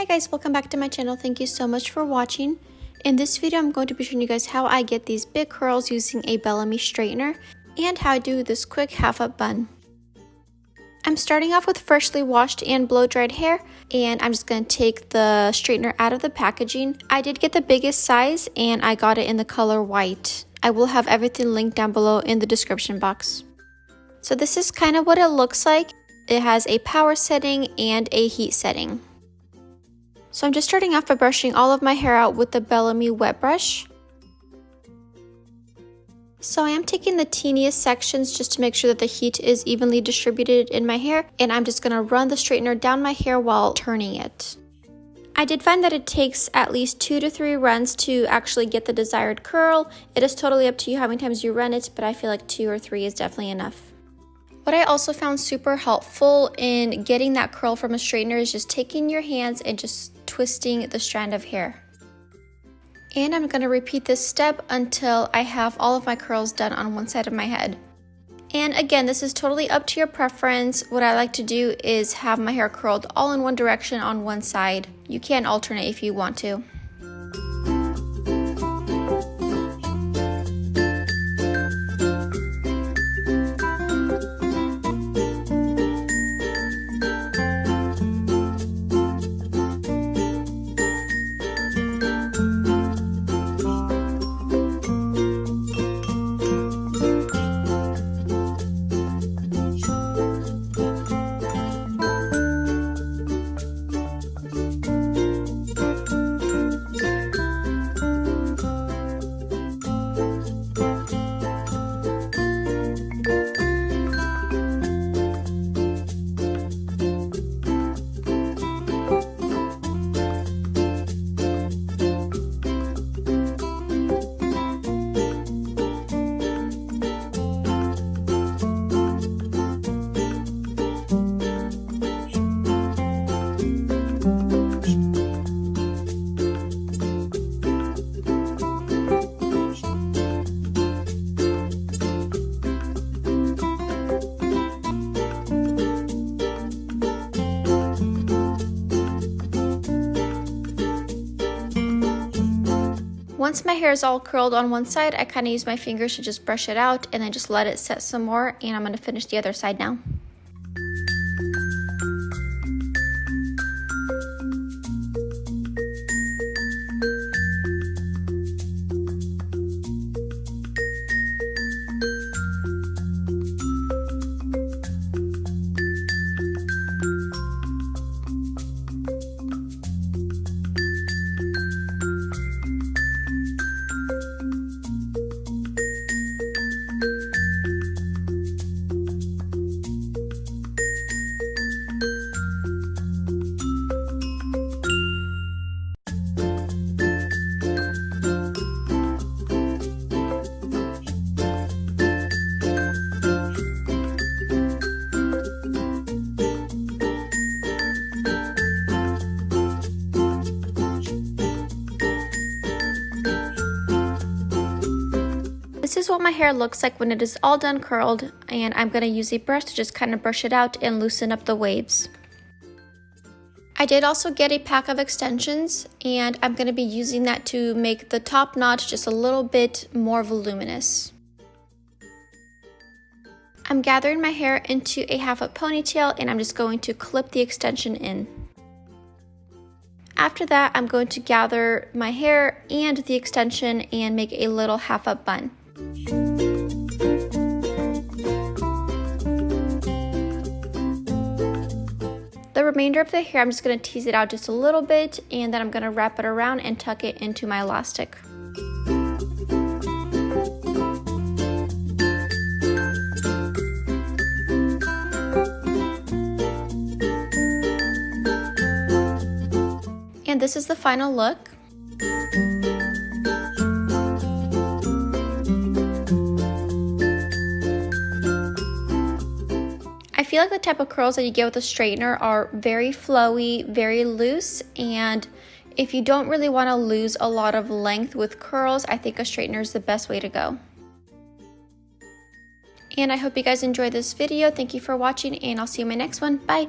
guys, welcome back to my channel. Thank you so much for watching. In this video, I'm going to be showing you guys how I get these big curls using a Bellami straightener and how I do this quick half-up bun. I'm starting off with freshly washed and blow-dried hair, and I'm just going to take the straightener out of the packaging. I did get the biggest size and I got it in the color white. I will have everything linked down below in the description box. So this is kind of what it looks like. It has a power setting and a heat setting. So I'm just starting off by brushing all of my hair out with the Bellami wet brush. So I am taking the teeniest sections just to make sure that the heat is evenly distributed in my hair, and I'm just going to run the straightener down my hair while turning it. I did find that it takes at least 2 to 3 runs to actually get the desired curl. It is totally up to you how many times you run it, but I feel like 2 or 3 is definitely enough. What I also found super helpful in getting that curl from a straightener is just taking your hands and just twisting the strand of hair. And I'm going to repeat this step until I have all of my curls done on one side of my head. And again, this is totally up to your preference. What I like to do is have my hair curled all in one direction on one side. You can alternate if you want to. Once my hair is all curled on one side, I kind of use my fingers to just brush it out and then just let it set some more, and I'm going to finish the other side now. This is what my hair looks like when it is all done curled, and I'm going to use a brush to just kind of brush it out and loosen up the waves. I did also get a pack of extensions, and I'm going to be using that to make the top knot just a little bit more voluminous. I'm gathering my hair into a half-up ponytail, and I'm just going to clip the extension in. After that, I'm going to gather my hair and the extension and make a little half-up bun. The remainder of the hair, I'm just going to tease it out just a little bit, and then I'm going to wrap it around and tuck it into my elastic. And this is the final look. I feel like the type of curls that you get with a straightener are very flowy, very loose, and if you don't really want to lose a lot of length with curls, I think a straightener is the best way to go. And I hope you guys enjoyed this video. Thank you for watching, and I'll see you in my next one. Bye!